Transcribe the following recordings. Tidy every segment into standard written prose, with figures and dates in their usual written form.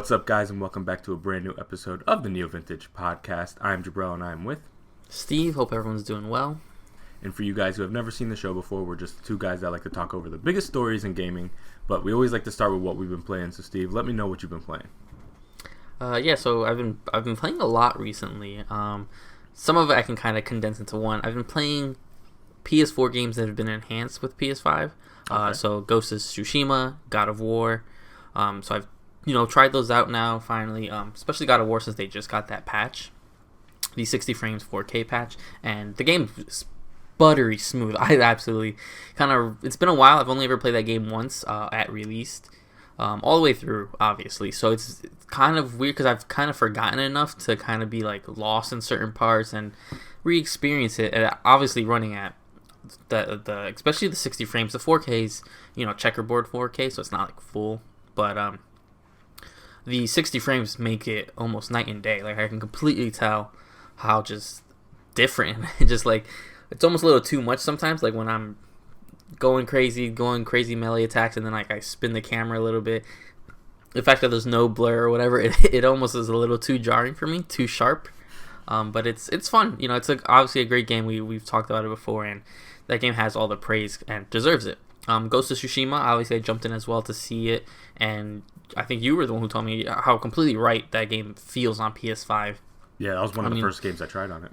What's up, guys, and welcome back to a brand new episode of the NeoVintage podcast. I'm Jabril, and I'm with Steve. Hope everyone's doing well. And for you guys who have never seen the show before, we're just two guys that like to talk over the biggest stories in gaming, but we always like to start with what we've been playing. So, Steve, let me know what you've been playing. So I've been playing a lot recently. Some of it I can kind of condense into one. I've been playing PS4 games that have been enhanced with PS5. Okay. So Ghost of Tsushima, God of War. So I've tried those out now finally. Especially God of War since they just got that patch, the 60 frames 4K patch, and the game is buttery smooth. I absolutely it's been a while. I've only ever played that game once at release. All the way through, obviously. So it's kind of weird because I've kind of forgotten enough to kind of be like lost in certain parts and re-experience it. And obviously, running at the especially the 60 frames, the 4K's checkerboard 4K, so it's not like full, but the 60 frames make it almost night and day. Like I can completely tell how just different, just like it's almost a little too much sometimes. Like when I'm going crazy melee attacks, and then like I spin the camera a little bit. The fact that there's no blur or whatever, it almost is a little too jarring for me, too sharp. But it's fun. It's obviously a great game. We've talked about it before, and that game has all the praise and deserves it. Ghost of Tsushima, obviously I jumped in as well to see it, and I think you were the one who told me how completely right that game feels on PS5. Yeah, that was one of the first games I tried on it.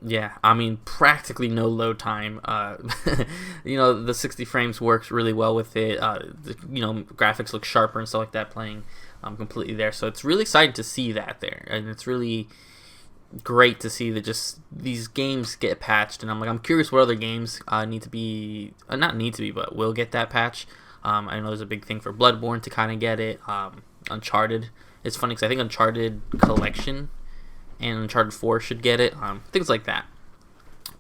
Yeah, I mean, practically no load time. The 60 frames works really well with it. Graphics look sharper and stuff like that playing completely there. So it's really exciting to see that there. And it's really great to see that just these games get patched. And I'm curious what other games but will get that patch. I know there's a big thing for Bloodborne to kind of get it. Uncharted. It's funny because I think Uncharted Collection and Uncharted 4 should get it, things like that.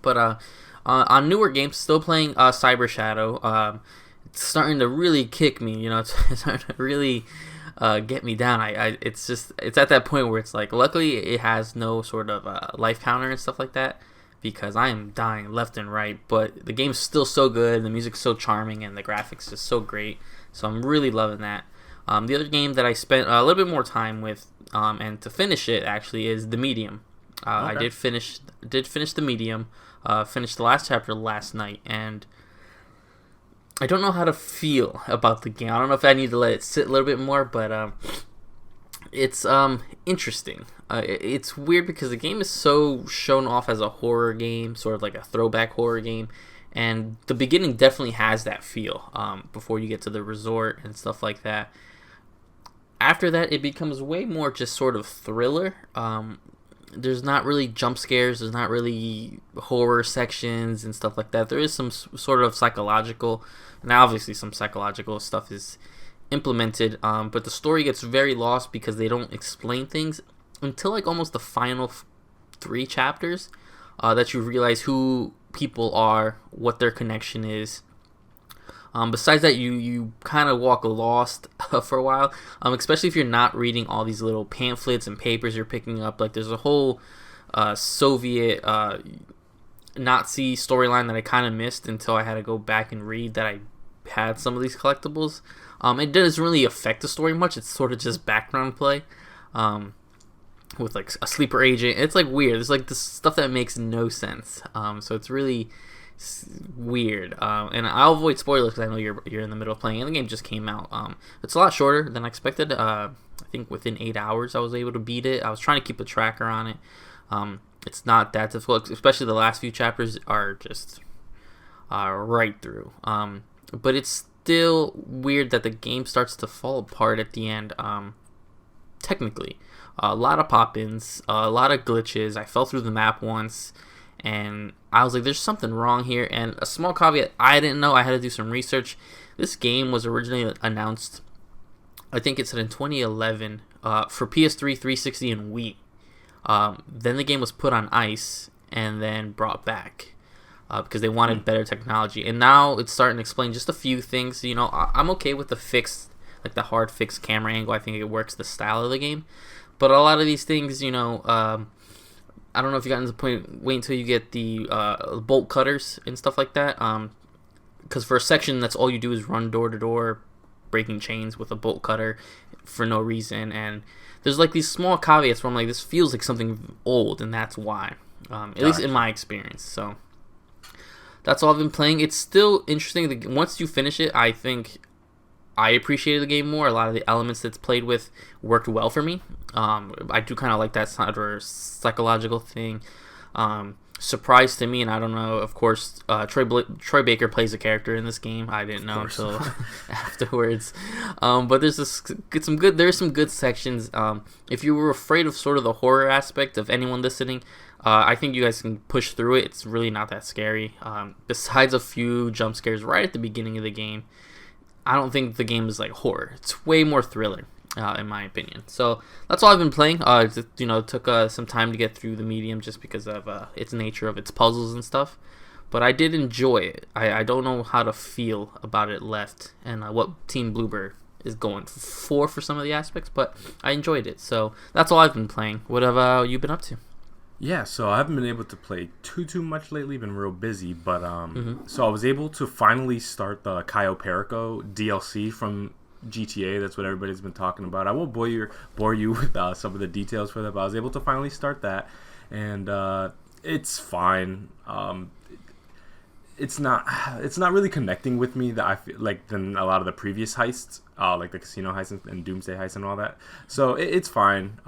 But on newer games, still playing Cyber Shadow. It's starting to really kick me, it's starting to really get me down. It's at that point where it's like, luckily it has no sort of life counter and stuff like that, because I am dying left and right. But the game's still so good, the music's so charming, and the graphics just so great. So I'm really loving that. The other game that I spent a little bit more time with, and to finish it actually, is The Medium. Okay. I did finish The Medium. Finished the last chapter last night, and I don't know how to feel about the game. I don't know if I need to let it sit a little bit more, but it's interesting. It's weird because the game is so shown off as a horror game, sort of like a throwback horror game, and the beginning definitely has that feel before you get to the resort and stuff like that. After that, it becomes way more just sort of thriller. There's not really jump scares. There's not really horror sections and stuff like that. There is some sort of psychological, and obviously some psychological stuff is implemented. But the story gets very lost because they don't explain things until like almost the final 3 chapters that you realize who people are, what their connection is. Besides that, you kind of walk lost for a while, especially if you're not reading all these little pamphlets and papers you're picking up. Like there's a whole Soviet Nazi storyline that I kind of missed until I had to go back and read that I had some of these collectibles. It doesn't really affect the story much. It's sort of just background play with like a sleeper agent. It's like weird. It's like this stuff that makes no sense. So it's really weird, and I'll avoid spoilers because I know you're in the middle of playing, and the game just came out. It's a lot shorter than I expected. I think within 8 hours I was able to beat it. I was trying to keep a tracker on it. It's not that difficult, especially the last few chapters are just right through. But it's still weird that the game starts to fall apart at the end. Technically, a lot of pop-ins, a lot of glitches. I fell through the map once, and I was like, there's something wrong here. And a small caveat, I didn't know. I had to do some research. This game was originally announced, I think it said in 2011, for PS3, 360, and Wii. Then the game was put on ice and then brought back because they wanted better technology. And now it's starting to explain just a few things. I'm okay with the fixed, like the hard fixed camera angle. I think it works the style of the game. But a lot of these things, I don't know if you got to the point, wait until you get the bolt cutters and stuff like that. Because for a section, that's all you do is run door to door, breaking chains with a bolt cutter for no reason, and there's like these small caveats where I'm like, this feels like something old, and that's why, at least in my experience. So that's all I've been playing. It's still interesting. Once you finish it, I think I appreciated the game more. A lot of the elements that's played with worked well for me. I do kind of like that sort of psychological thing. Surprise to me, and I don't know, of course, Troy Baker plays a character in this game. I didn't know until afterwards. But there's some good sections. If you were afraid of sort of the horror aspect of anyone listening, I think you guys can push through it. It's really not that scary. Besides a few jump scares right at the beginning of the game, I don't think the game is like horror. It's way more thriller, in my opinion. So that's all I've been playing. It took some time to get through the medium just because of its nature of its puzzles and stuff. But I did enjoy it. I don't know how to feel about it left and what Team Bluebird is going for some of the aspects, but I enjoyed it. So that's all I've been playing. What have you been up to? Yeah, so I haven't been able to play too much lately. Been real busy, but so I was able to finally start the Cayo Perico DLC from GTA. That's what everybody's been talking about. I won't bore you with some of the details for that, but I was able to finally start that, and it's fine. It's not really connecting with me that I feel like than a lot of the previous heists, like the casino heists and Doomsday heists and all that. So it's fine.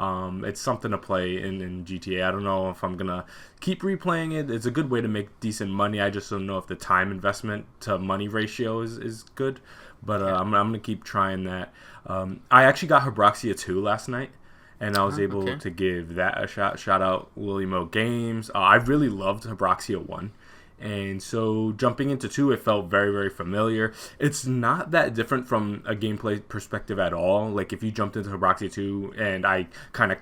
It's something to play in GTA. I don't know if I'm gonna keep replaying it. It's a good way to make decent money. I just don't know if the time investment to money ratio is good. But I'm gonna keep trying that. I actually got Hebroxia 2 last night, and I was able to give that a shot. Shout out Willie Mo Games. I really loved Hebroxia 1. And so jumping into 2, it felt very, very familiar. It's not that different from a gameplay perspective at all. Like if you jumped into Hebroxia 2 and I kind of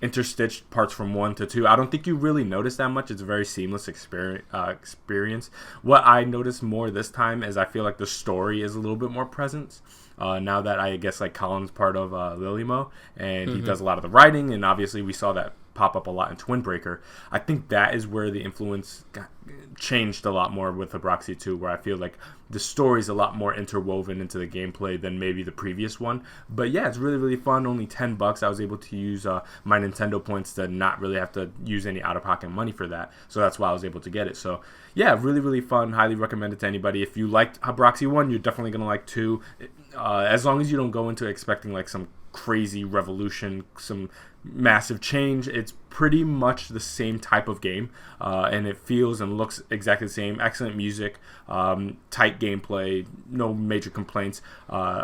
interstitched parts from 1 to 2, I don't think you really notice that much. It's a very seamless experience. What I noticed more this time is I feel like the story is a little bit more present. Now that I guess like Colin's part of Lilimo, and he does a lot of the writing, and obviously we saw that pop up a lot in Twin Breaker. I think that is where the influence changed a lot more with Hebroxia 2, where I feel like the story's a lot more interwoven into the gameplay than maybe the previous one. But yeah, it's really, really fun. Only $10. I was able to use my Nintendo points to not really have to use any out-of-pocket money for that. So that's why I was able to get it. So yeah, really, really fun. Highly recommend it to anybody. If you liked Hebroxia 1, you're definitely going to like 2. As long as you don't go into expecting like some crazy revolution, some massive change. It's pretty much the same type of game, and it feels and looks exactly the same. Excellent music, tight gameplay, no major complaints,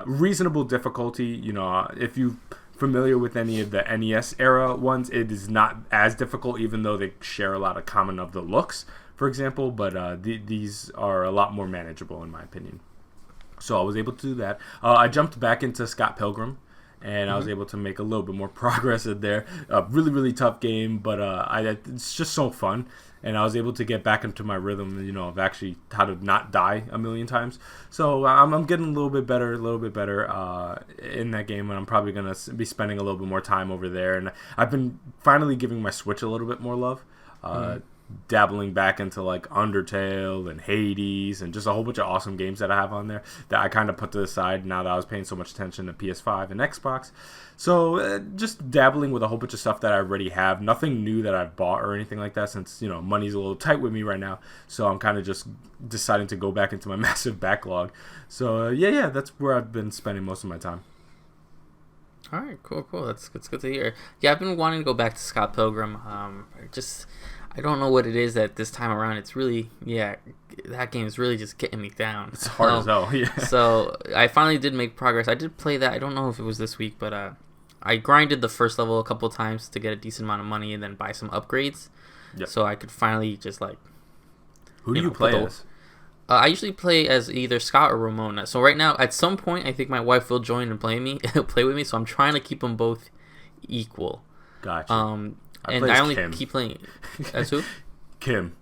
reasonable difficulty. You know, if you're familiar with any of the NES era ones, it is not as difficult, even though they share a lot of common of the looks, for example, but these are a lot more manageable in my opinion. So I was able to do that. I jumped back into Scott Pilgrim, and I was able to make a little bit more progress in there. Really, really tough game, but it's just so fun. And I was able to get back into my rhythm, you know, of actually how to not die a million times. So I'm getting a little bit better in that game, and I'm probably going to be spending a little bit more time over there. And I've been finally giving my Switch a little bit more love. Dabbling back into like Undertale and Hades and just a whole bunch of awesome games that I have on there that I kind of put to the side now that I was paying so much attention to PS5 and Xbox. So just dabbling with a whole bunch of stuff that I already have. Nothing new that I've bought or anything like that, since, you know, money's a little tight with me right now. So I'm kind of just deciding to go back into my massive backlog. So yeah, that's where I've been spending most of my time. All right, cool. That's good to hear. Yeah, I've been wanting to go back to Scott Pilgrim. I don't know what it is that this time around. It's really, that game is really just getting me down. It's hard as hell, yeah. So I finally did make progress. I did play that. I don't know if it was this week, but I grinded the first level a couple of times to get a decent amount of money and then buy some upgrades. Yep. So I could finally just like... Who do you play as? I usually play as either Scott or Ramona. So right now, at some point, I think my wife will join and play with me. So I'm trying to keep them both equal. Gotcha. And I only keep playing as who? Kim.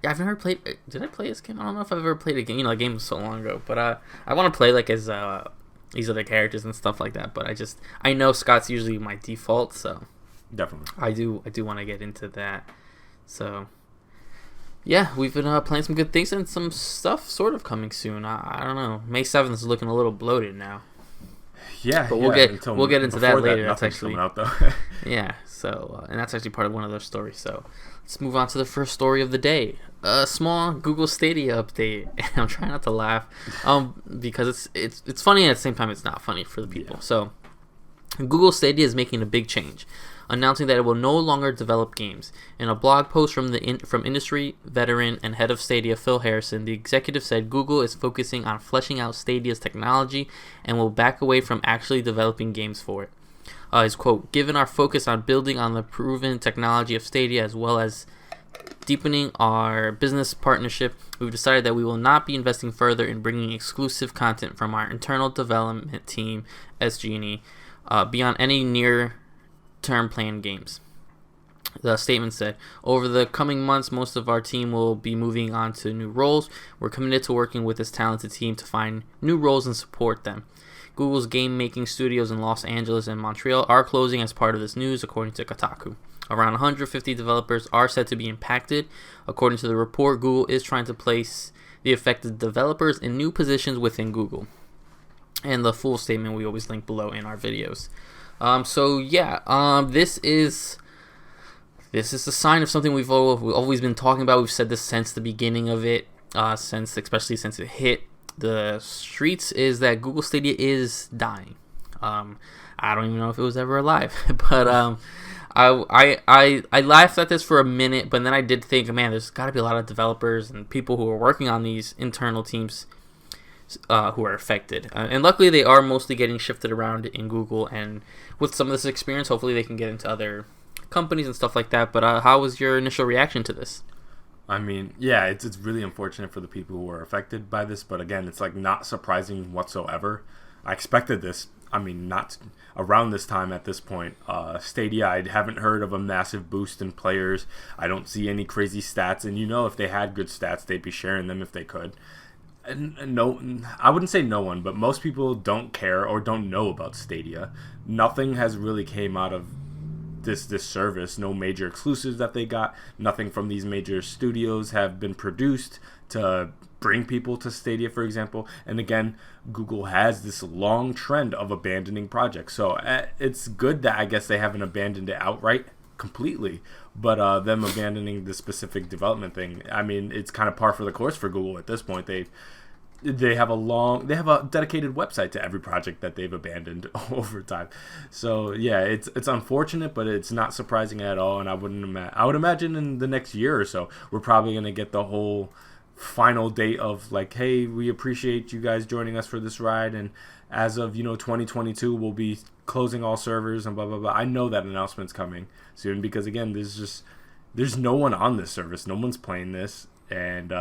Yeah, I've never played. Did I play as Kim? I don't know if I've ever played a game. You know, the game was so long ago. But I want to play like as these other characters and stuff like that. But I know Scott's usually my default, so definitely. I do want to get into that. So Yeah, we've been playing some good things and some stuff sort of coming soon. I don't know. May 7th is looking a little bloated now. Yeah, but we'll get into that later. That's actually coming out though. Yeah. So and that's actually part of one of those stories. So let's move on to the first story of the day. A small Google Stadia update. I'm trying not to laugh, because it's funny and at the same time it's not funny for the people. Yeah. So Google Stadia is making a big change, announcing that it will no longer develop games. In a blog post from industry veteran and head of Stadia, Phil Harrison, the executive said Google is focusing on fleshing out Stadia's technology and will back away from actually developing games for it. His quote, "Given our focus on building on the proven technology of Stadia as well as deepening our business partnership, we've decided that we will not be investing further in bringing exclusive content from our internal development team, SG&E, beyond any near-term planned games." The statement said, "Over the coming months, most of our team will be moving on to new roles. We're committed to working with this talented team to find new roles and support them. Google's game-making studios in Los Angeles and Montreal are closing as part of this news, according to Kotaku. Around 150 developers are said to be impacted. According to the report, Google is trying to place the affected developers in new positions within Google." And the full statement we always link below in our videos. This is a sign of something we've always been talking about. We've said this since the beginning of it, especially since it hit the streets, is that Google Stadia is dying. I don't even know if it was ever alive, but I laughed at this for a minute, but then I did think, man, there's got to be a lot of developers and people who are working on these internal teams who are affected. And luckily, they are mostly getting shifted around in Google, and with some of this experience, hopefully they can get into other companies and stuff like that. But how was your initial reaction to this? I mean, yeah, it's really unfortunate for the people who are affected by this, but again, it's like not surprising whatsoever. I expected this. I mean, not around this time at this point. Stadia, I haven't heard of a massive boost in players. I don't see any crazy stats, and if they had good stats, they'd be sharing them if they could. And no, I wouldn't say no one, but most people don't care or don't know about Stadia. Nothing has really came out of this service. No major exclusives that they got. Nothing from these major studios have been produced to bring people to Stadia, for example. And again, Google has this long trend of abandoning projects. So it's good that I guess they haven't abandoned it outright completely, but them abandoning the specific development thing, I mean, it's kind of par for the course for Google at this point. They have a dedicated website to every project that they've abandoned over time. So yeah, it's unfortunate, but it's not surprising at all. And I would imagine in the next year or so, we're probably going to get the whole final date of like, hey, we appreciate you guys joining us for this ride, and as of 2022, we'll be closing all servers and blah blah blah. I know that announcement's coming soon, because again, there's no one on this service, no one's playing this, and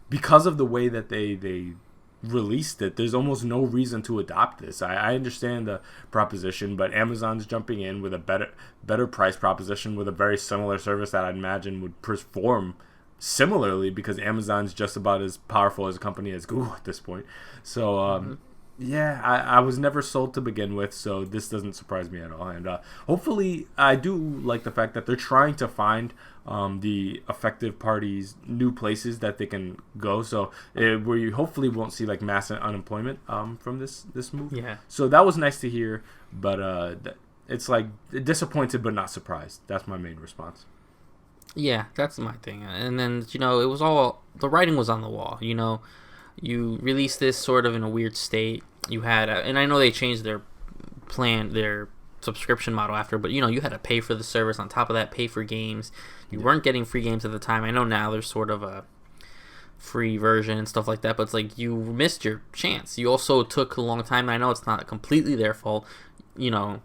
because of the way that they released it, there's almost no reason to adopt this. I understand the proposition, but Amazon's jumping in with a better price proposition with a very similar service that I'd imagine would perform similarly, because Amazon's just about as powerful as a company as Google at this point. So yeah, I was never sold to begin with, so this doesn't surprise me at all. And hopefully, I do like the fact that they're trying to find the affected parties new places that they can go, so where you hopefully won't see like mass unemployment from this move. Yeah. So that was nice to hear, but it's like disappointed but not surprised. That's my main response. Yeah, that's my thing. And then, it was all, the writing was on the wall. You released this sort of in a weird state. You had, and I know they changed their subscription model after, but you had to pay for the service. On top of that, pay for games. You weren't getting free games at the time. I know now there's sort of a free version and stuff like that, but it's like you missed your chance. You also took a long time, and I know it's not completely their fault. You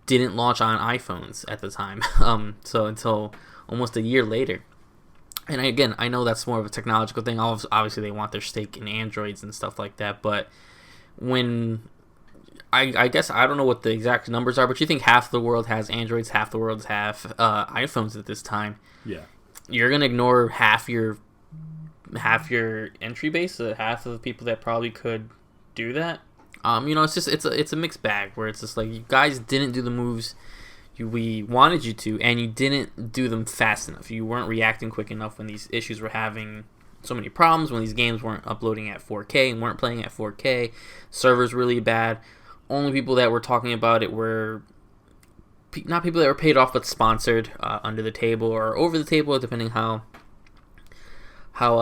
didn't launch on iPhones at the time, so until almost a year later. And I know that's more of a technological thing. Obviously, they want their stake in Androids and stuff like that. But when I guess I don't know what the exact numbers are, but you think half the world has Androids, half the world have iPhones at this time. Yeah, you're gonna ignore half your entry base, half of the people that probably could do that. It's a mixed bag where it's just like, you guys didn't do the moves we wanted you to, and you didn't do them fast enough. You weren't reacting quick enough when these issues were having so many problems, when these games weren't uploading at 4K and weren't playing at 4K. Servers really bad. Only people that were talking about it were not people that were paid off, but sponsored under the table or over the table, depending how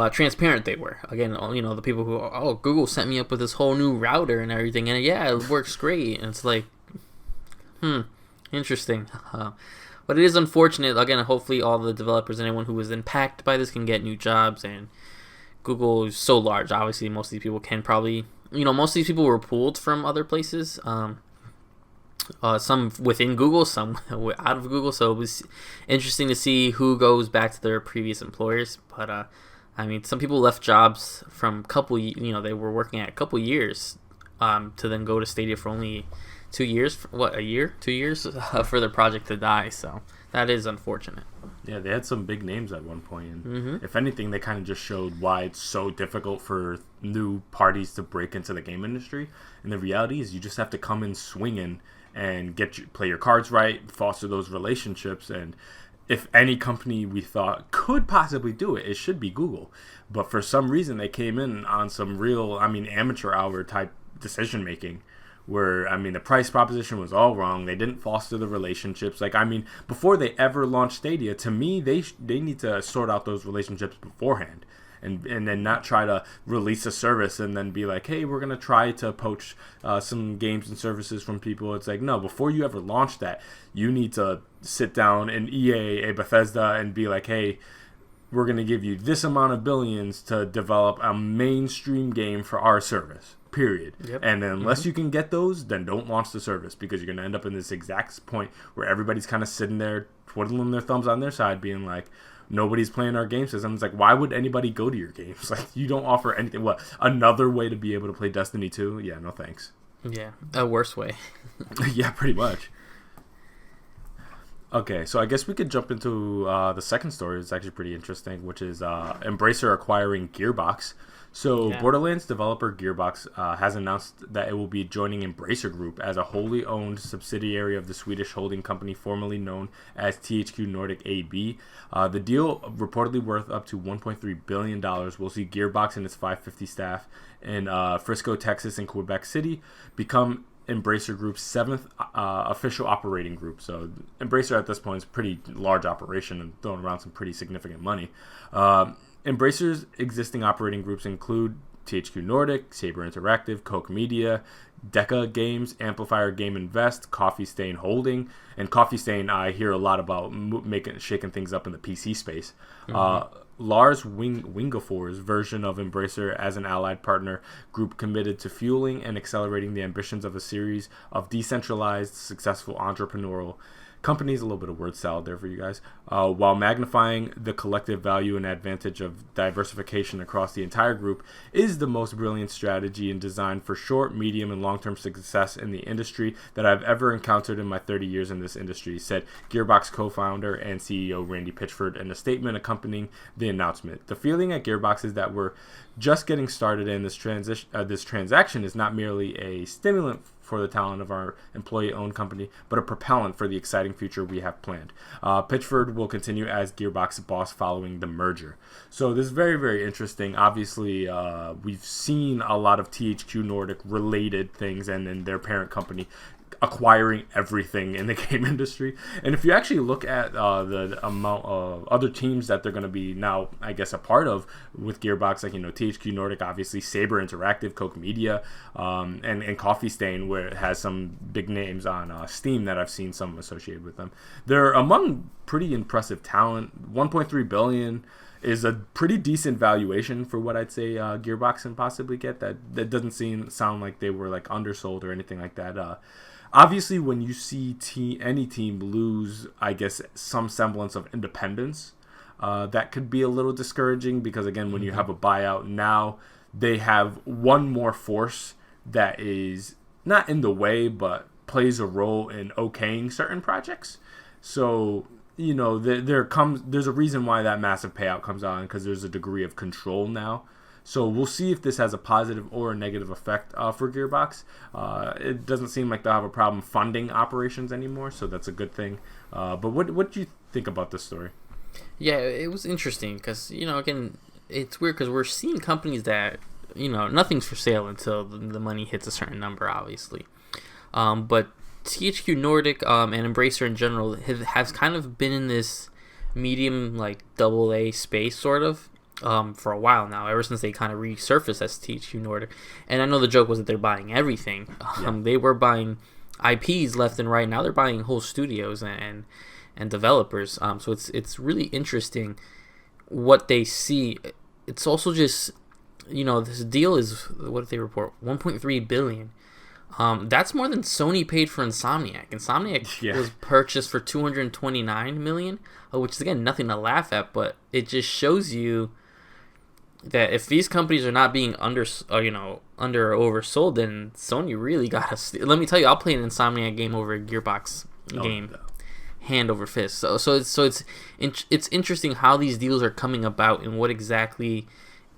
transparent they were. Again, the people who, Google sent me up with this whole new router and everything, and yeah, it works great. And it's like, interesting. But it is unfortunate. Again, hopefully all the developers and anyone who was impacted by this can get new jobs. And Google is so large. Obviously, most of these people can probably, most of these people were pulled from other places. Some within Google, some out of Google. So it was interesting to see who goes back to their previous employers. But some people left jobs from they were working at a couple years to then go to Stadia for only 2 years. A year? 2 years for their project to die. So that is unfortunate. Yeah, they had some big names at one point. And if anything, they kind of just showed why it's so difficult for new parties to break into the game industry. And the reality is you just have to come in swinging and play your cards right, foster those relationships. And if any company we thought could possibly do it, it should be Google. But for some reason, they came in on some real, amateur hour type decision making, where the price proposition was all wrong. They didn't foster the relationships. Before they ever launched Stadia, to me, they need to sort out those relationships beforehand. And then not try to release a service and then be like, hey, we're going to try to poach some games and services from people. It's like, no, before you ever launch that, you need to sit down in EA, a Bethesda, and be like, hey, we're going to give you this amount of billions to develop a mainstream game for our service, period. Yep. And then unless you can get those, then don't launch the service, because you're going to end up in this exact point where everybody's kind of sitting there twiddling their thumbs on their side being like, nobody's playing our game system. It's like, why would anybody go to your games? Like, you don't offer anything. What, another way to be able to play Destiny 2? Yeah, no thanks. Yeah, a worse way. Yeah, pretty much. Okay, so I guess we could jump into the second story. It's actually pretty interesting, which is Embracer acquiring Gearbox. So Borderlands developer Gearbox has announced that it will be joining Embracer Group as a wholly owned subsidiary of the Swedish holding company formerly known as THQ Nordic AB. The deal, reportedly worth up to $1.3 billion, will see Gearbox and its 550 staff in Frisco, Texas, and Quebec City become Embracer Group's seventh official operating group. So Embracer at this point is a pretty large operation and throwing around some pretty significant money. Embracer's existing operating groups include THQ Nordic, Saber Interactive, Koch Media, Deca Games, Amplifier Game Invest, Coffee Stain Holding. And Coffee Stain, I hear a lot about shaking things up in the PC space. Lars Wingefor's version of Embracer as an allied partner group committed to fueling and accelerating the ambitions of a series of decentralized, successful entrepreneurial companies, a little bit of word salad there for you guys, while magnifying the collective value and advantage of diversification across the entire group is the most brilliant strategy and design for short, medium, and long-term success in the industry that I've ever encountered in my 30 years in this industry, said Gearbox co-founder and CEO Randy Pitchford in a statement accompanying the announcement. The feeling at Gearbox is that we're just getting started, and this transaction is not merely a stimulant for the talent of our employee-owned company, but a propellant for the exciting future we have planned. Pitchford will continue as Gearbox boss following the merger. So this is very, very interesting. Obviously, we've seen a lot of THQ Nordic related things and their parent company acquiring everything in the game industry. And if you actually look at the amount of other teams that they're going to be now, I guess, a part of with Gearbox, like, THQ Nordic, obviously, Saber Interactive, Koch Media, and Coffee Stain, where it has some big names on Steam that I've seen some associated with them. They're among pretty impressive talent. $1.3 billion is a pretty decent valuation for what I'd say Gearbox can possibly get. That doesn't sound like they were like undersold or anything like that. Obviously, when you see any team lose, I guess, some semblance of independence, that could be a little discouraging because, again, when you have a buyout, now they have one more force that is not in the way, but plays a role in okaying certain projects. So, there's a reason why that massive payout comes on, because there's a degree of control now. So we'll see if this has a positive or a negative effect for Gearbox. It doesn't seem like they'll have a problem funding operations anymore, so that's a good thing. But what do you think about this story? Yeah, it was interesting because, again, it's weird because we're seeing companies that, nothing's for sale until the money hits a certain number, obviously. But THQ Nordic and Embracer in general has kind of been in this medium, like, AA space, sort of, for a while now, ever since they kind of resurfaced as THQ Nordic. And I know the joke was that they're buying everything. They were buying IPs left and right. Now they're buying whole studios and developers. So it's really interesting what they see. It's also just, this deal is, what did they report? 1.3 billion. That's more than Sony paid for Insomniac. Insomniac was purchased for 229 million, which is, again, nothing to laugh at, but it just shows you that if these companies are not being under or oversold, then Sony really got us. Let me tell you, I'll play an Insomniac game over a Gearbox game, no. Hand over fist. So it's interesting how these deals are coming about and what exactly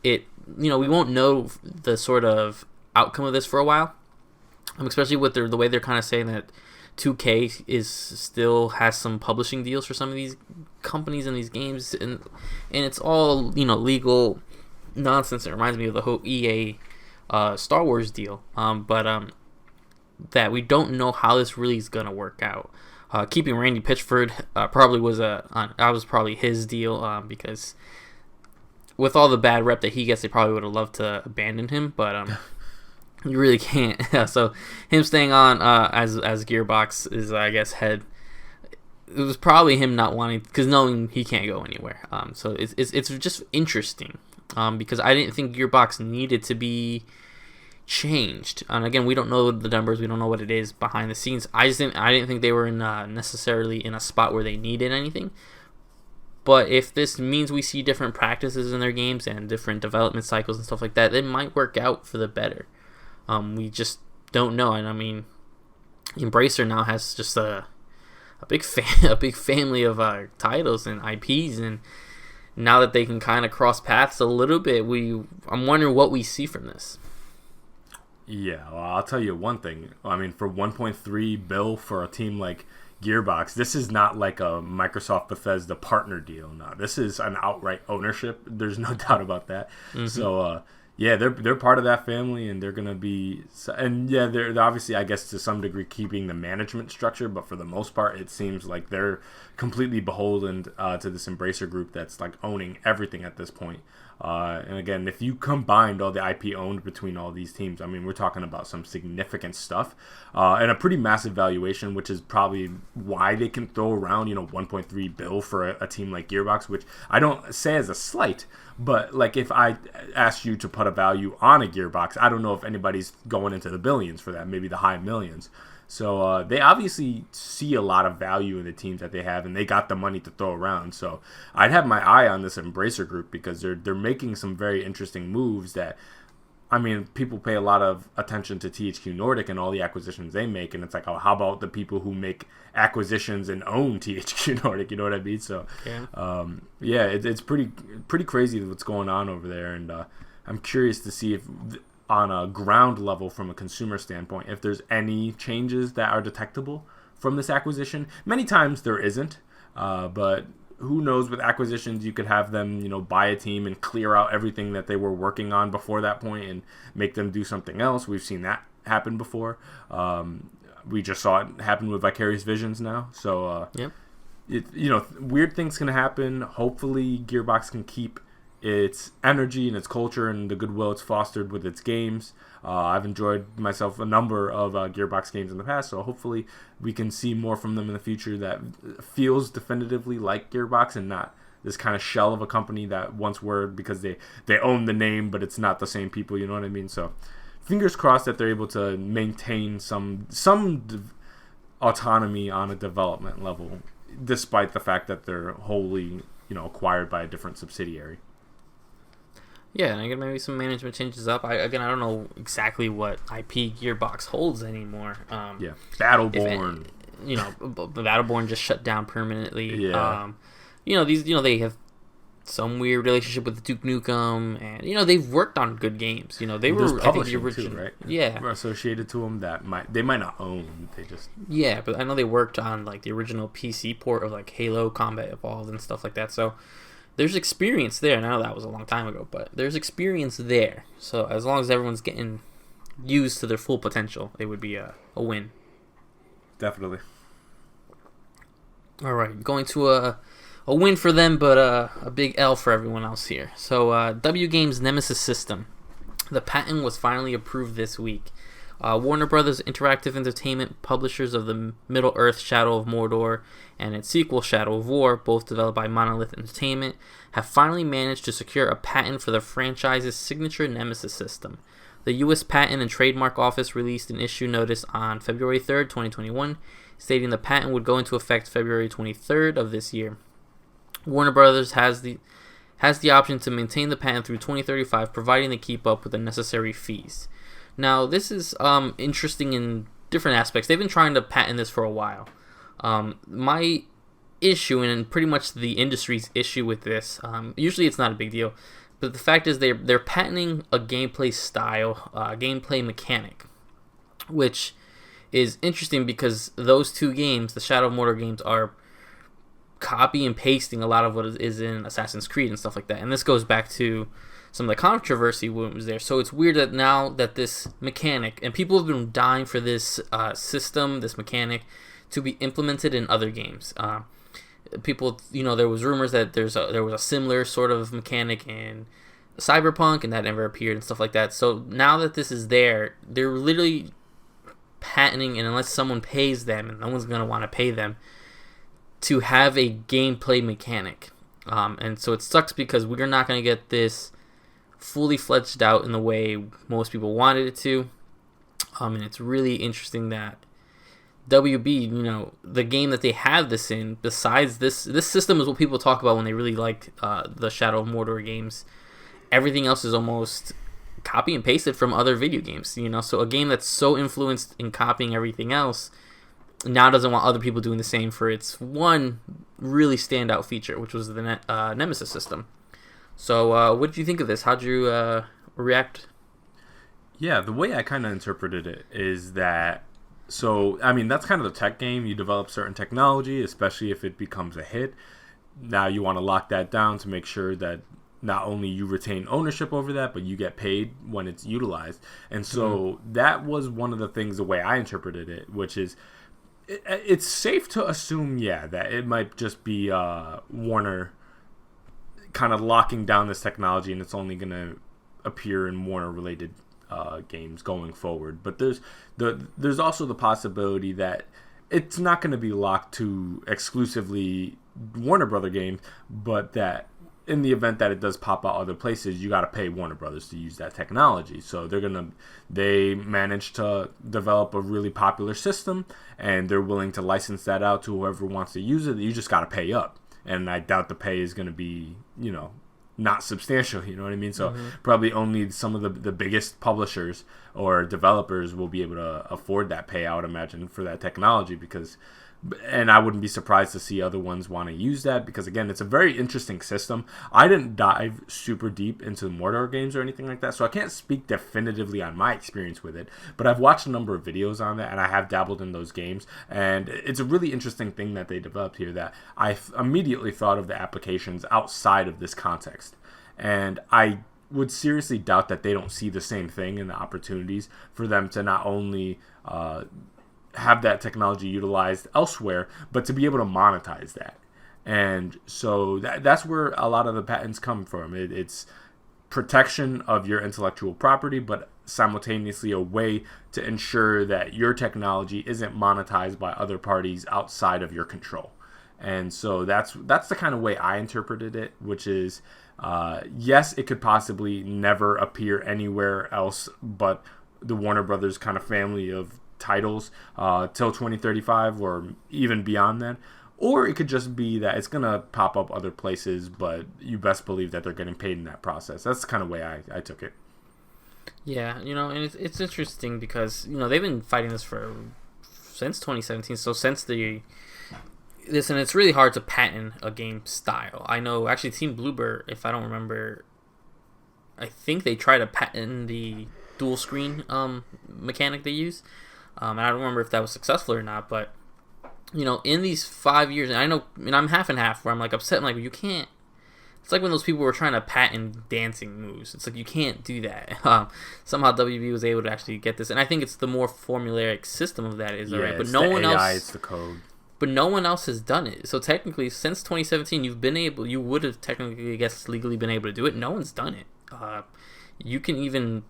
it. We won't know the sort of outcome of this for a while, especially with the way they're kind of saying that 2K still has some publishing deals for some of these companies and these games, and it's all legal nonsense. It reminds me of the whole EA Star Wars deal, but that we don't know how this really is gonna work out. Keeping Randy Pitchford probably was probably his deal, because with all the bad rep that he gets, they probably would have loved to abandon him, but you really can't. So him staying on as Gearbox is, I guess, head. It was probably him not wanting, because knowing he can't go anywhere. So it's just interesting, because I didn't think Gearbox needed to be changed. And again, we don't know the numbers, we don't know what it is behind the scenes. I didn't think they were necessarily in a spot where they needed anything. But if this means we see different practices in their games and different development cycles and stuff like that, it might work out for the better. We just don't know. And I mean, Embracer now has just a big family of titles and IPs, and now that they can kind of cross paths a little bit, I'm wondering what we see from this. Yeah, well, I'll tell you one thing. I mean, for 1.3 bill for a team like Gearbox, this is not like a Microsoft Bethesda partner deal. No, this is an outright ownership. There's no doubt about that. Mm-hmm. So, yeah, they're part of that family, and they're gonna be, and yeah, they're obviously, I guess, to some degree keeping the management structure, but for the most part, it seems like they're completely beholden to this Embracer group that's like owning everything at this point. And again, if you combined all the IP owned between all these teams, I mean, we're talking about some significant stuff, and a pretty massive valuation, which is probably why they can throw around 1.3 bill for a team like Gearbox, which I don't say as a slight. But like, if I asked you to put a value on a Gearbox, I don't know if anybody's going into the billions for that, maybe the high millions. So they obviously see a lot of value in the teams that they have, and they got the money to throw around. So I'd have my eye on this Embracer group, because they're making some very interesting moves that, I mean, people pay a lot of attention to THQ Nordic and all the acquisitions they make, and it's like, oh, how about the people who make acquisitions and own THQ Nordic? You know what I mean? So, yeah, it's pretty crazy what's going on over there, and I'm curious to see if, on a ground level, from a consumer standpoint, if there's any changes that are detectable from this acquisition. Many times there isn't, but who knows, with acquisitions, you could have them, buy a team and clear out everything that they were working on before that point and make them do something else. We've seen that happen before. We just saw it happen with Vicarious Visions now. So, weird things can happen. Hopefully Gearbox can keep its energy and its culture and the goodwill it's fostered with its games. I've enjoyed myself a number of Gearbox games in the past, so hopefully we can see more from them in the future that feels definitively like Gearbox and not this kind of shell of a company that once were, because they own the name, but it's not the same people, you know what I mean? So fingers crossed that they're able to maintain some autonomy on a development level, despite the fact that they're wholly, acquired by a different subsidiary. Yeah, and again, maybe some management changes up. I don't know exactly what IP Gearbox holds anymore. Battleborn. Battleborn just shut down permanently. Yeah. They have some weird relationship with Duke Nukem, and they've worked on good games. They There's were publishing the original, too, right? Yeah, We're associated to them that they might not own. They just but I know they worked on like the original PC port of like Halo Combat Evolved and stuff like that. So there's experience there. And I know that was a long time ago, but there's experience there. So as long as everyone's getting used to their full potential, it would be a win. Definitely. All right, going to a win for them, but a big L for everyone else here. So W Games Nemesis system. The patent was finally approved this week. Warner Brothers Interactive Entertainment, publishers of the Middle-earth Shadow of Mordor and its sequel Shadow of War, both developed by Monolith Entertainment, have finally managed to secure a patent for the franchise's signature Nemesis system. The U.S. Patent and Trademark Office released an issue notice on February 3rd, 2021, stating the patent would go into effect February 23rd of this year. Warner Brothers has the option to maintain the patent through 2035, providing they keep up with the necessary fees. Now, this is interesting in different aspects. They've been trying to patent this for a while. My issue, and pretty much the industry's issue with this, usually it's not a big deal, but the fact is they're patenting a gameplay style, gameplay mechanic, which is interesting because those two games, the Shadow of Mordor games, are copy and pasting a lot of what is in Assassin's Creed and stuff like that. And this goes back to some of the controversy when it was there. So it's weird that now that this mechanic, and people have been dying for this system, this mechanic, to be implemented in other games. People, there was rumors that there was a similar sort of mechanic in Cyberpunk, and that never appeared and stuff like that. So now that this is there, they're literally patenting, and unless someone pays them, and no one's going to want to pay them, to have a gameplay mechanic. And so it sucks because we're not going to get this fully fledged out in the way most people wanted it to. And it's really interesting that WB, the game that they have this in, besides this system is what people talk about when they really like the Shadow of Mordor games. Everything else is almost copy and pasted from other video games, So a game that's so influenced in copying everything else now doesn't want other people doing the same for its one really standout feature, which was the Nemesis system. So what did you think of this? How'd you react? Yeah, the way I kind of interpreted it is that, that's kind of the tech game. You develop certain technology, especially if it becomes a hit. Now you want to lock that down to make sure that not only you retain ownership over that, but you get paid when it's utilized. And so that was one of the things, the way I interpreted it, which is it's safe to assume, that it might just be Warner kind of locking down this technology, and it's only going to appear in Warner-related games going forward. But there's also the possibility that it's not going to be locked to exclusively Warner Brother games, but that in the event that it does pop out other places, you got to pay Warner Brothers to use that technology. So they managed to develop a really popular system, and they're willing to license that out to whoever wants to use it. You just got to pay up, and I doubt the pay is going to be, not substantial. You know what I mean? So probably only some of the biggest publishers or developers will be able to afford that payout, imagine, for that technology, and I wouldn't be surprised to see other ones want to use that because, again, it's a very interesting system. I didn't dive super deep into Mordor games or anything like that, so I can't speak definitively on my experience with it, but I've watched a number of videos on that, and I have dabbled in those games, and it's a really interesting thing that they developed here that I immediately thought of the applications outside of this context. And I would seriously doubt that they don't see the same thing in the opportunities for them to not only have that technology utilized elsewhere, but to be able to monetize that. And so that's where a lot of the patents come from. It's protection of your intellectual property, but simultaneously a way to ensure that your technology isn't monetized by other parties outside of your control. And so that's the kind of way I interpreted it, which is, yes, it could possibly never appear anywhere else but the Warner Brothers kind of family of titles till 2035 or even beyond that, or it could just be that it's gonna pop up other places, but you best believe that they're getting paid in that process. That's the kind of way I took it. Yeah, and it's interesting because they've been fighting this since 2017, so since the listen, it's really hard to patent a game style. I know, actually, Team Bloober, if I don't remember, I think they try to patent the dual screen mechanic they use. And I don't remember if that was successful or not, but, you know, in these 5 years, and I know, and I'm half and half, where I'm like upset, I'm like, you can't. It's like when those people were trying to patent dancing moves. It's like, you can't do that. Somehow WB was able to actually get this, and I think it's the more formulaic system of that is alright. But no one else. It's the code. But no one else has done it. So technically, since 2017, you would have technically, I guess, legally been able to do it. No one's done it. You can even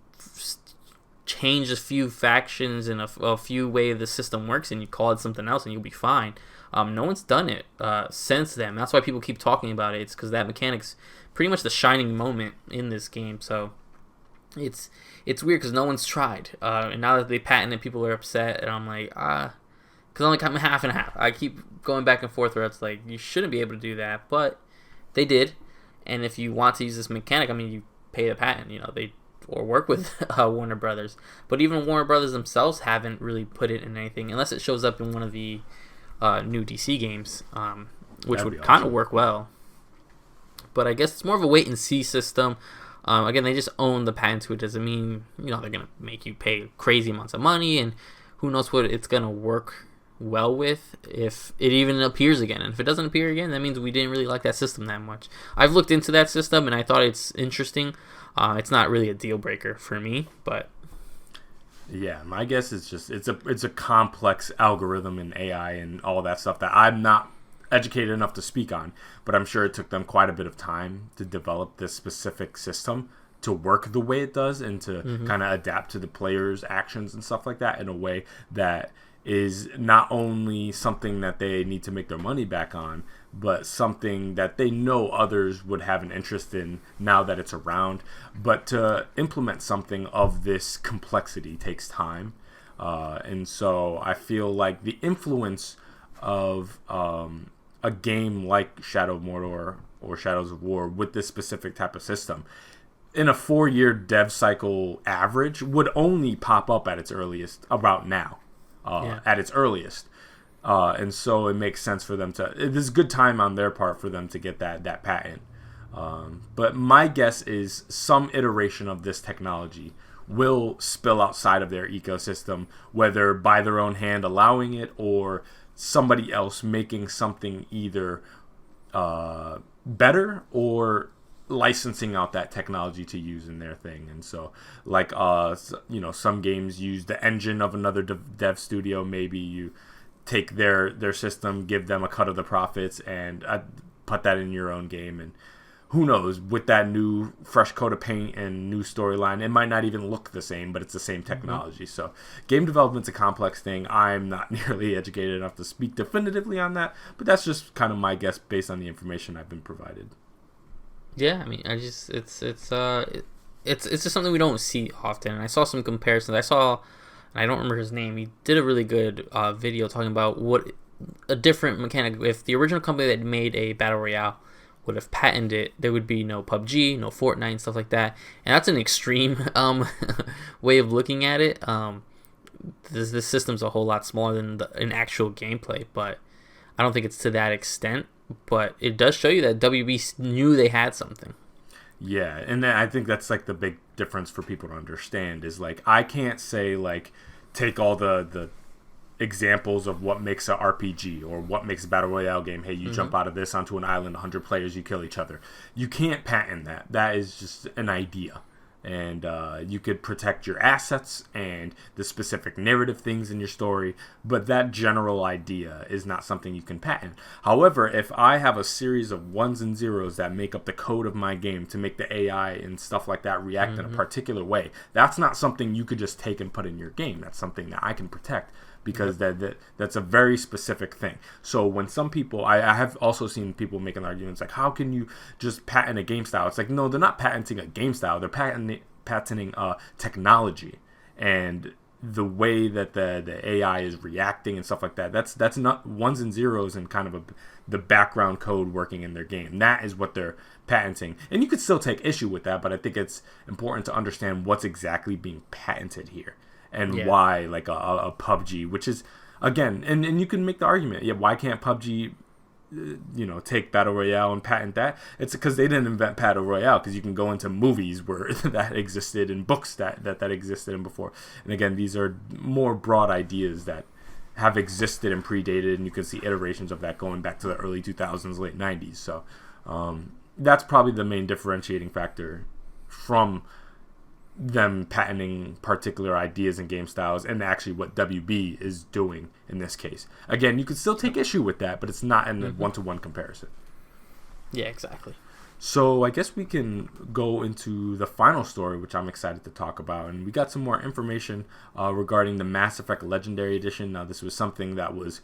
change a few factions and a few way the system works, and you call it something else, and you'll be fine. No one's done it since then. That's why people keep talking about it. It's because that mechanic's pretty much the shining moment in this game. So it's weird because no one's tried. And now that they patented it, people are upset. And I'm like, because I'm half and half. I keep going back and forth where it's like, you shouldn't be able to do that. But they did. And if you want to use this mechanic, I mean, you pay the patent. You know, or work with Warner Brothers. But even Warner Brothers themselves haven't really put it in anything unless it shows up in one of the new DC games, which would kind of work well. But I guess it's more of a wait and see system. Again, they just own the patent to it. Doesn't mean, you know, they're gonna make you pay crazy amounts of money, and who knows what it's gonna work well with if it even appears again. And if it doesn't appear again, that means we didn't really like that system that much. I've looked into that system and I thought it's interesting. It's not really a deal breaker for me, but yeah, my guess is just it's a complex algorithm and AI and all that stuff that I'm not educated enough to speak on, but I'm sure it took them quite a bit of time to develop this specific system to work the way it does and to kind of adapt to the players' actions and stuff like that in a way that is not only something that they need to make their money back on, but something that they know others would have an interest in now that it's around. But to implement something of this complexity takes time. And so I feel like the influence of a game like Shadow of Mordor or Shadows of War with this specific type of system in a 4-year dev cycle average would only pop up at its earliest about now. At its earliest. And so it makes sense for them to... It is good time on their part for them to get that patent. But my guess is some iteration of this technology will spill outside of their ecosystem, whether by their own hand allowing it or somebody else making something either better or licensing out that technology to use in their thing. And so like you know, some games use the engine of another dev studio. Maybe you take their system, give them a cut of the profits, and put that in your own game. And who knows, with that new fresh coat of paint and new storyline, it might not even look the same, but it's the same technology. So game development's a complex thing. I'm not nearly educated enough to speak definitively on that, but that's just kind of my guess based on the information I've been provided. Yeah, I mean, it's just something we don't see often. And I saw some comparisons. And I don't remember his name. He did a really good video talking about what a different mechanic. If the original company that made a battle royale would have patented it, there would be no PUBG, no Fortnite, and stuff like that. And that's an extreme way of looking at it. This system's a whole lot smaller than an actual gameplay, but I don't think it's to that extent. But it does show you that WB knew they had something. Yeah, and I think that's like the big difference for people to understand is like I can't say like take all the examples of what makes an RPG or what makes a battle royale game. Hey, you jump out of this onto an island, 100 players, you kill each other. You can't patent that. That is just an idea. And you could protect your assets and the specific narrative things in your story, but that general idea is not something you can patent. However, if I have a series of ones and zeros that make up the code of my game to make the AI and stuff like that react in a particular way, that's not something you could just take and put in your game. That's something that I can protect because that's a very specific thing. So when some people, I have also seen people making arguments like, how can you just patent a game style? It's like, no, they're not patenting a game style. They're patenting technology and the way that the AI is reacting and stuff like that. That's not ones and zeros and kind of the background code working in their game. That is what they're patenting. And you could still take issue with that, but I think it's important to understand what's exactly being patented here. And why, like a PUBG, which is, again, and you can make the argument, why can't PUBG take Battle Royale and patent that. It's because they didn't invent Battle Royale, because you can go into movies where that existed and books that existed in before. And again, these are more broad ideas that have existed and predated, and you can see iterations of that going back to the early 2000s, late 90s. So that's probably the main differentiating factor from them patenting particular ideas and game styles, and actually what WB is doing in this case. Again, you could still take issue with that, but it's not in a one-to-one comparison. Yeah, exactly. So I guess we can go into the final story, which I'm excited to talk about. And we got some more information regarding the Mass Effect Legendary Edition. Now, this was something that was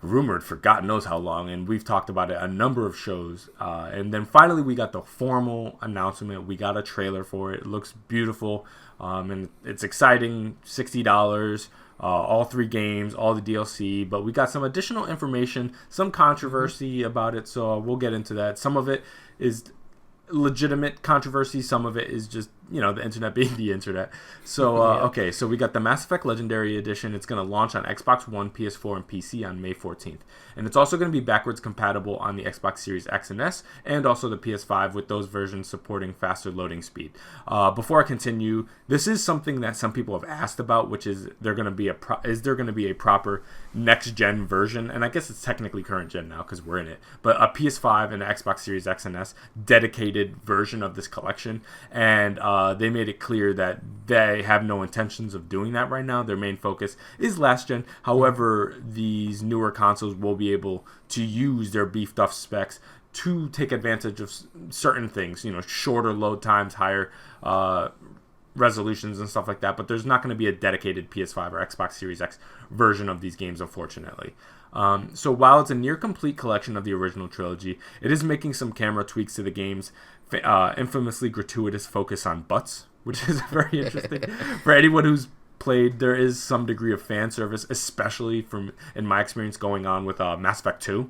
rumored for God knows how long, and we've talked about it a number of shows. And then finally we got the formal announcement. We got a trailer for it. It looks beautiful, and it's exciting. $60, all 3 games, all the DLC. But we got some additional information, some controversy about it, so we'll get into that. Some of it is legitimate controversy, some of it is just the internet being the internet. So okay, so we got the Mass Effect Legendary Edition. It's going to launch on Xbox One, PS4, and PC on May 14th, and it's also going to be backwards compatible on the Xbox Series X and S, and also the PS5, with those versions supporting faster loading speed. Before I continue, this is something that some people have asked about, which is there going to be is there going to be a proper next gen version? And I guess it's technically current gen now because we're in it, but a PS5 and an Xbox Series X and S dedicated version of this collection. And they made it clear that they have no intentions of doing that right now. Their main focus is last gen. However, these newer consoles will be able to use their beefed up specs to take advantage of certain things, shorter load times, higher resolutions and stuff like that. But there's not going to be a dedicated PS5 or Xbox Series X version of these games, unfortunately. So while it's a near complete collection of the original trilogy, it is making some camera tweaks to the game's infamously gratuitous focus on butts, which is very interesting. For anyone who's played, there is some degree of fan service, especially in my experience, going on with Mass Effect 2.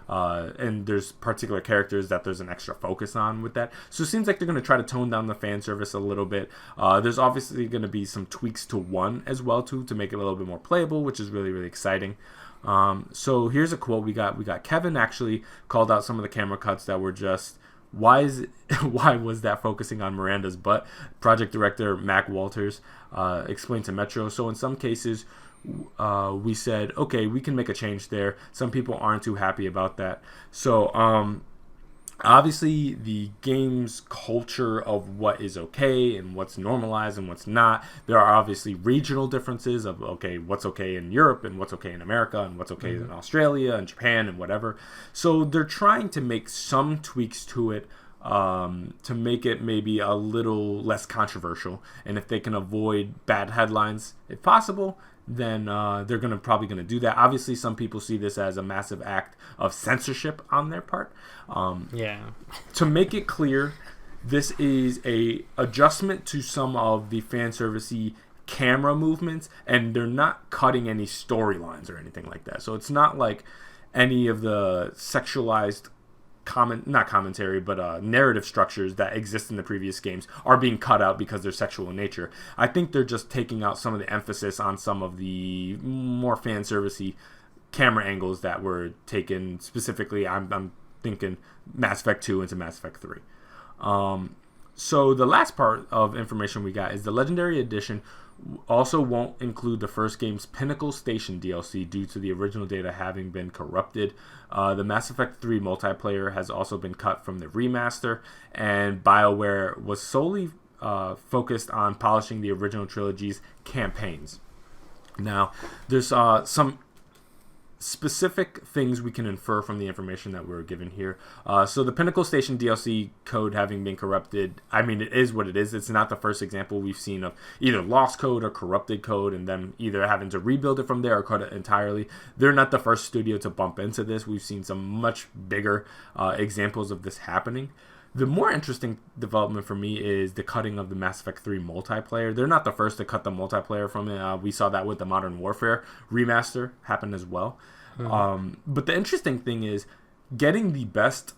And there's particular characters that there's an extra focus on with that. So it seems like they're going to try to tone down the fan service a little bit. There's obviously going to be some tweaks to 1 as well, too, to make it a little bit more playable, which is really, really exciting. So here's a quote we got. Kevin actually called out some of the camera cuts that were just, why was that focusing on Miranda's butt? Project director Mac Walters explained to Metro. So in some cases, we said, okay, we can make a change there. Some people aren't too happy about that. So obviously the game's culture of what is okay and what's normalized and what's not, there are obviously regional differences of what's okay in Europe and what's okay in America and what's okay in Australia and Japan and whatever. So they're trying to make some tweaks to it to make it maybe a little less controversial, and if they can avoid bad headlines if possible, then they're probably going to do that. Obviously, some people see this as a massive act of censorship on their part. To make it clear, this is a adjustment to some of the fan servicey camera movements, and they're not cutting any storylines or anything like that. So it's not like any of the sexualized narrative structures that exist in the previous games are being cut out because they're sexual in nature. I think they're just taking out some of the emphasis on some of the more fan servicey camera angles that were taken specifically. I'm thinking Mass Effect 2 into Mass Effect 3. So the last part of information we got is the Legendary Edition also won't include the first game's Pinnacle Station DLC due to the original data having been corrupted. The Mass Effect 3 multiplayer has also been cut from the remaster, and BioWare was solely focused on polishing the original trilogy's campaigns. Now, there's some specific things we can infer from the information that we're given here. So the Pinnacle Station DLC code having been corrupted, I mean, it is what it is. It's not the first example we've seen of either lost code or corrupted code and them either having to rebuild it from there or cut it entirely. They're not the first studio to bump into this. We've seen some much bigger examples of this happening. The more interesting development for me is the cutting of the Mass Effect 3 multiplayer. They're not the first to cut the multiplayer from it. We saw that with the Modern Warfare remaster happen as well. But the interesting thing is getting the best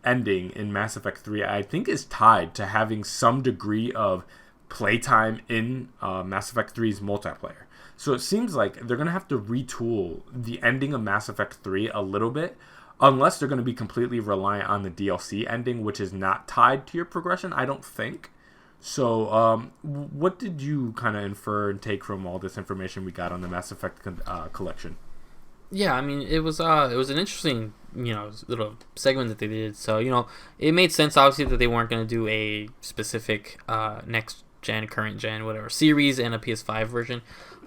ending in Mass Effect 3, I think, is tied to having some degree of playtime in Mass Effect 3's multiplayer. So it seems like they're going to have to retool the ending of Mass Effect 3 a little bit unless they're going to be completely reliant on the DLC ending, which is not tied to your progression, I don't think. So, what did you kind of infer and take from all this information we got on the Mass Effect collection? Yeah, I mean, it was an interesting, little segment that they did. So, it made sense, obviously, that they weren't going to do a specific next gen, current gen, whatever series and a PS5 version.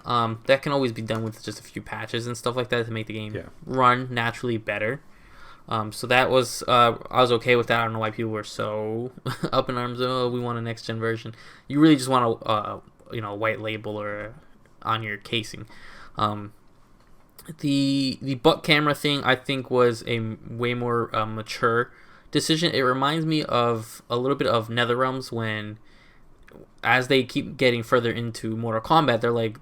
That can always be done with just a few patches and stuff like that to make the game run naturally better. So that was I was okay with that. I don't know why people were so up in arms. Oh, we want a next gen version. You really just want a white label or on your casing. The butt camera thing I think was a way more mature decision. It reminds me of a little bit of NetherRealms when, as they keep getting further into Mortal Kombat, they're like,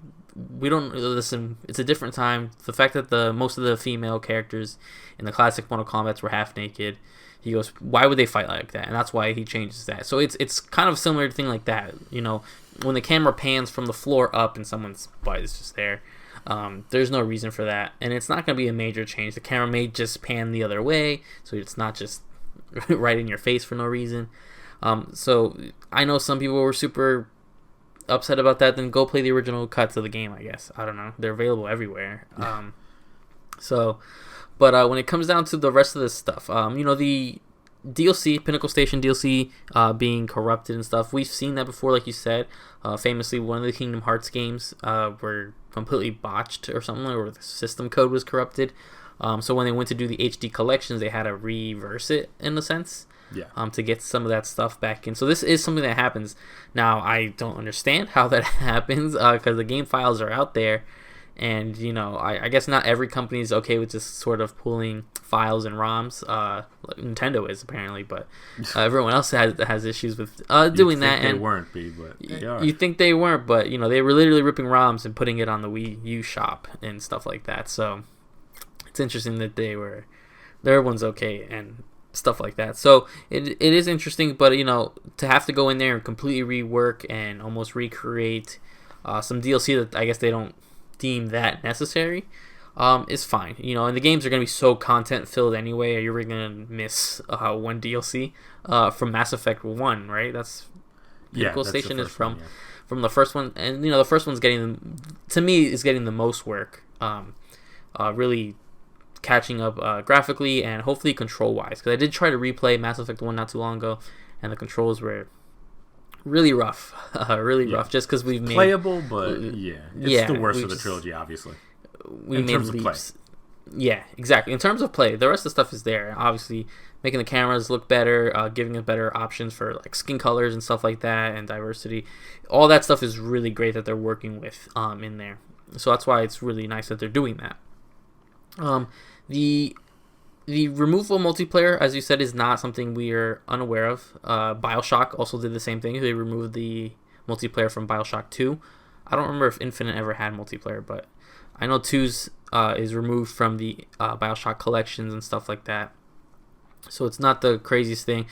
we don't listen. It's a different time. The fact that most of the female characters in the classic Mortal Kombat were half naked, he goes, why would they fight like that? And that's why he changes that. So it's kind of similar to thing like that. When the camera pans from the floor up and someone's butt is just there, there's no reason for that, and it's not going to be a major change. The camera may just pan the other way, so it's not just right in your face for no reason. So I know some people were super upset about that. Then go play the original cuts of the game, I guess. I don't know. They're available everywhere. But when it comes down to the rest of this stuff, the DLC, Pinnacle Station DLC, being corrupted and stuff, we've seen that before, like you said. Famously, one of the Kingdom Hearts games were completely botched or something, or the system code was corrupted. So when they went to do the HD collections, they had to reverse it in a sense. To get some of that stuff back in. So this is something that happens. Now, I don't understand how that happens because the game files are out there. And, I guess not every company is okay with just sort of pulling files and ROMs. Nintendo is, apparently, but everyone else has issues with doing that. They weren't, but they are. You think they weren't, but, they were literally ripping ROMs and putting it on the Wii U shop and stuff like that. So it's interesting that their one's okay and stuff like that. So it is interesting, but to have to go in there and completely rework and almost recreate some DLC that I guess they don't deem that necessary is fine. And the games are going to be so content filled anyway. You're really going to miss one DLC from Mass Effect 1, right? That's Pinnacle Station is from the first one, and the first one's getting the most work. Really catching up graphically and hopefully control wise, because I did try to replay Mass Effect 1 not too long ago, and the controls were really rough. Rough, just because we've made playable, but it's the worst of the trilogy, obviously. In terms of play. Yeah, exactly. In terms of play, the rest of the stuff is there. Obviously, making the cameras look better, giving it better options for like skin colors and stuff like that, and diversity. All that stuff is really great that they're working with in there. So that's why it's really nice that they're doing that. The removal multiplayer, as you said, is not something we are unaware of. BioShock also did the same thing. They removed the multiplayer from BioShock 2. I don't remember if Infinite ever had multiplayer, but I know 2's is removed from the BioShock collections and stuff like that. So it's not the craziest thing.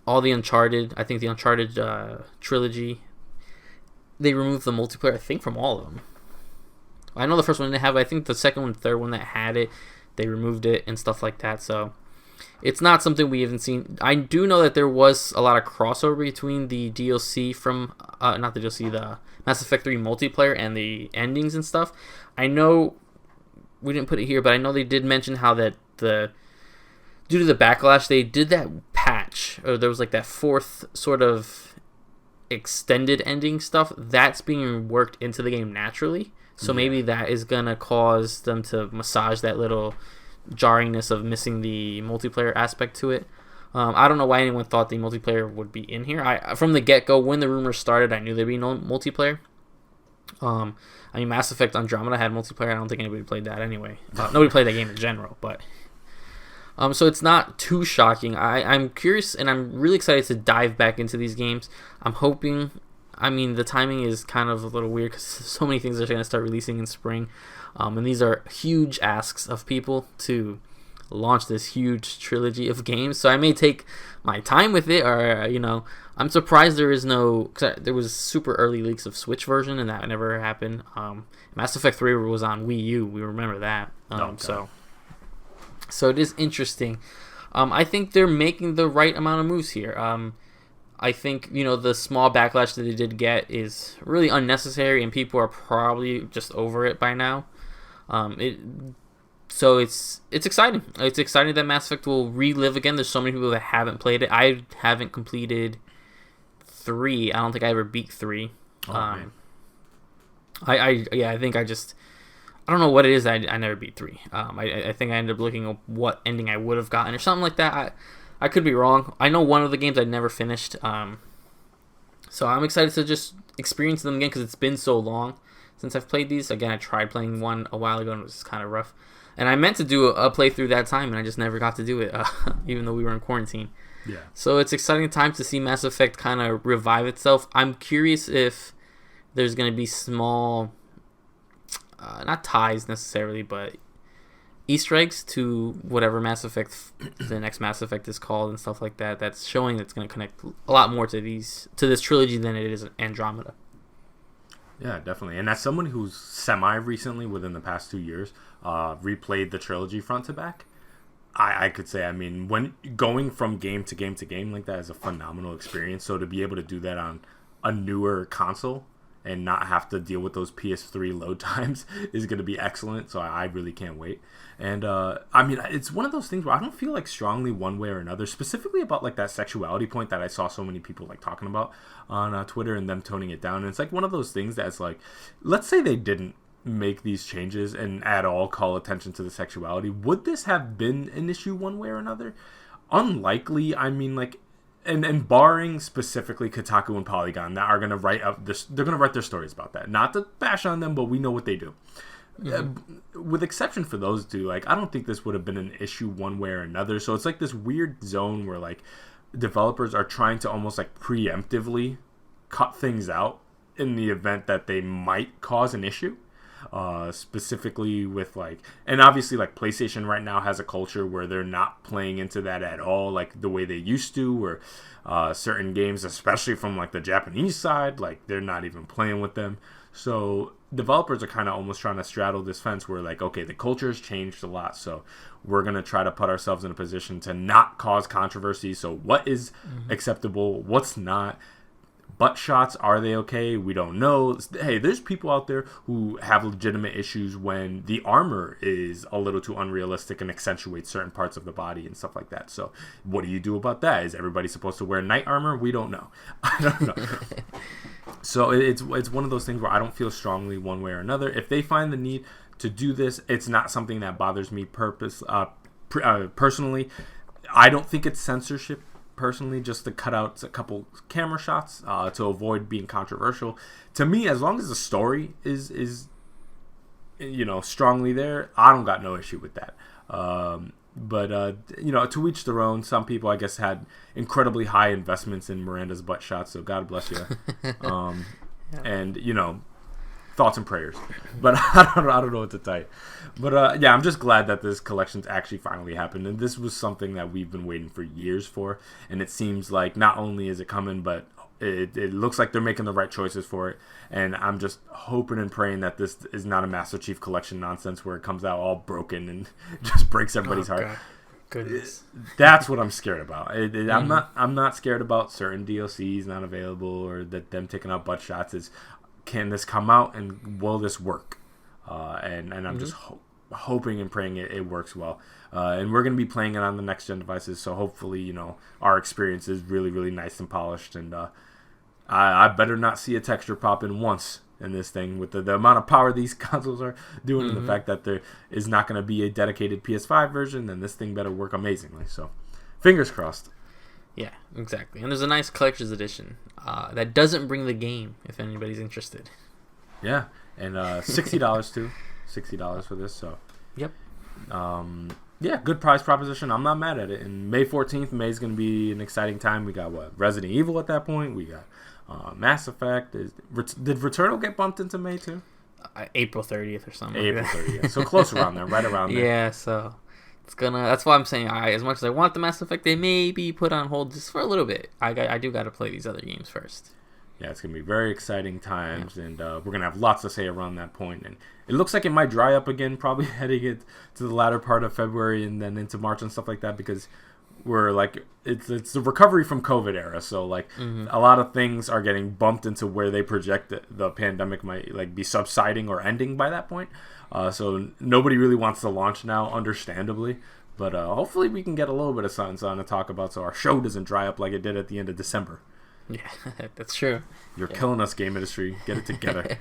All the Uncharted, I think the Uncharted trilogy, they removed the multiplayer, I think, from all of them. I know the first one didn't have it. I think the second one, third one that had it, they removed it and stuff like that. So it's not something we haven't seen. I do know that there was a lot of crossover between the DLC from, not the DLC, the Mass Effect 3 multiplayer and the endings and stuff. I know we didn't put it here, but I know they did mention how that due to the backlash, they did that patch, or there was like that fourth sort of extended ending stuff that's being worked into the game naturally. So maybe that is going to cause them to massage that little jarringness of missing the multiplayer aspect to it. I don't know why anyone thought the multiplayer would be in here. From the get-go, when the rumors started, I knew there'd be no multiplayer. Mass Effect Andromeda had multiplayer. I don't think anybody played that anyway. Nobody played that game in general, but... so it's not too shocking. I'm curious, and I'm really excited to dive back into these games. I'm hoping... the timing is kind of a little weird because so many things are going to start releasing in spring. And these are huge asks of people to launch this huge trilogy of games. So I may take my time with it, or, I'm surprised there was super early leaks of Switch version, and that never happened. Mass Effect 3 was on Wii U. We remember that. So it is interesting. I think they're making the right amount of moves here. I think, the small backlash that they did get is really unnecessary, and people are probably just over it by now. So it's exciting. It's exciting that Mass Effect will relive again. There's so many people that haven't played it. I haven't completed 3. I don't think I ever beat 3. Man. I think I don't know what it is that I never beat 3. I think I ended up looking at what ending I would have gotten or something like that. I could be wrong. I know one of the games I never finished. So I'm excited to just experience them again because it's been so long since I've played these. Again, I tried playing one a while ago and it was kind of rough. And I meant to do a playthrough that time and I just never got to do it, even though we were in quarantine. Yeah. So it's exciting time to see Mass Effect kind of revive itself. I'm curious if there's going to be small, not ties necessarily, but Easter eggs to whatever Mass Effect, the next Mass Effect is called and stuff like that. That's showing that's going to connect a lot more to this trilogy than it is Andromeda. Yeah, definitely. And as someone who's semi-recently, within the past 2 years, replayed the trilogy front to back, I could say, when going from game to game to game like that is a phenomenal experience. So to be able to do that on a newer console and not have to deal with those PS3 load times is going to be excellent. So I really can't wait. And it's one of those things where I don't feel like strongly one way or another, specifically about like that sexuality point that I saw so many people like talking about on Twitter and them toning it down. And it's like one of those things that's like, let's say they didn't make these changes and at all call attention to the sexuality. Would this have been an issue one way or another? Unlikely. And barring specifically Kotaku and Polygon that are going to write up this, they're going to write their stories about that. Not to bash on them, but we know what they do. Mm-hmm. With exception for those two, I don't think this would have been an issue one way or another. So it's like this weird zone where developers are trying to almost preemptively cut things out in the event that they might cause an issue. Specifically with and obviously PlayStation right now has a culture where they're not playing into that at all the way they used to, or certain games, especially from the Japanese side, they're not even playing with them. So developers are kind of almost trying to straddle this fence where okay, the culture has changed a lot, so we're going to try to put ourselves in a position to not cause controversy. So what is acceptable, what's not? Butt shots, are they okay? We don't know. Hey, there's people out there who have legitimate issues when the armor is a little too unrealistic and accentuates certain parts of the body and stuff like that. So what do you do about that? Is everybody supposed to wear knight armor? We don't know. I don't know. So it's one of those things where I don't feel strongly one way or another. If they find the need to do this, it's not something that bothers me personally. I don't think it's censorship. Personally, just to cut out a couple camera shots to avoid being controversial. To me, as long as the story is strongly there, I don't got no issue with that. But to each their own. Some people, I guess, had incredibly high investments in Miranda's butt shots, so God bless you. And thoughts and prayers, but I don't know what to tell you. But I'm just glad that this collection's actually finally happened, and this was something that we've been waiting for years for, and it seems like not only is it coming, but it looks like they're making the right choices for it, and I'm just hoping and praying that this is not a Master Chief Collection nonsense where it comes out all broken and just breaks everybody's heart. God. Goodness. That's what I'm scared about. I'm not scared about certain DLCs not available or that them taking out butt shots. Can this come out and will this work? And I'm just hoping and praying it works well. And we're going to be playing it on the next gen devices, so hopefully our experience is really, really nice and polished. And I better not see a texture pop in once in this thing with the amount of power these consoles are doing, and the fact that there is not going to be a dedicated PS5 version. Then this thing better work amazingly. So fingers crossed. Yeah, exactly. And there's a nice collector's edition that doesn't bring the game, if anybody's interested. Yeah, and $60 too. $60 for this, so. Yep. Yeah, good price proposition. I'm not mad at it. And May 14th, May is going to be an exciting time. We got, Resident Evil at that point. We got Mass Effect. Did Returnal get bumped into May too? April 30th or something. April 30th. So close around there, right around there. Yeah, so... That's why I'm saying, as much as I want the Mass Effect, they may be put on hold just for a little bit. I do got to play these other games first. Yeah, it's going to be very exciting times, and we're going to have lots to say around that point. And it looks like it might dry up again, probably heading it to the latter part of February and then into March and stuff like that, because we're like, it's the recovery from COVID era. So like a lot of things are getting bumped into where they project that the pandemic might like be subsiding or ending by that point. So nobody really wants to launch now, understandably. But hopefully we can get a little bit of sun to talk about so our show doesn't dry up like it did at the end of December. Yeah, that's true. You're killing us, game industry. Get it together.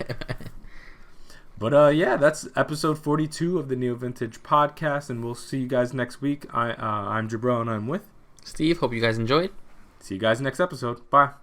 But yeah, that's episode 42 of the NeoVintage podcast, and we'll see you guys next week. I'm Jabro, and I'm with Steve. Hope you guys enjoyed. See you guys next episode. Bye.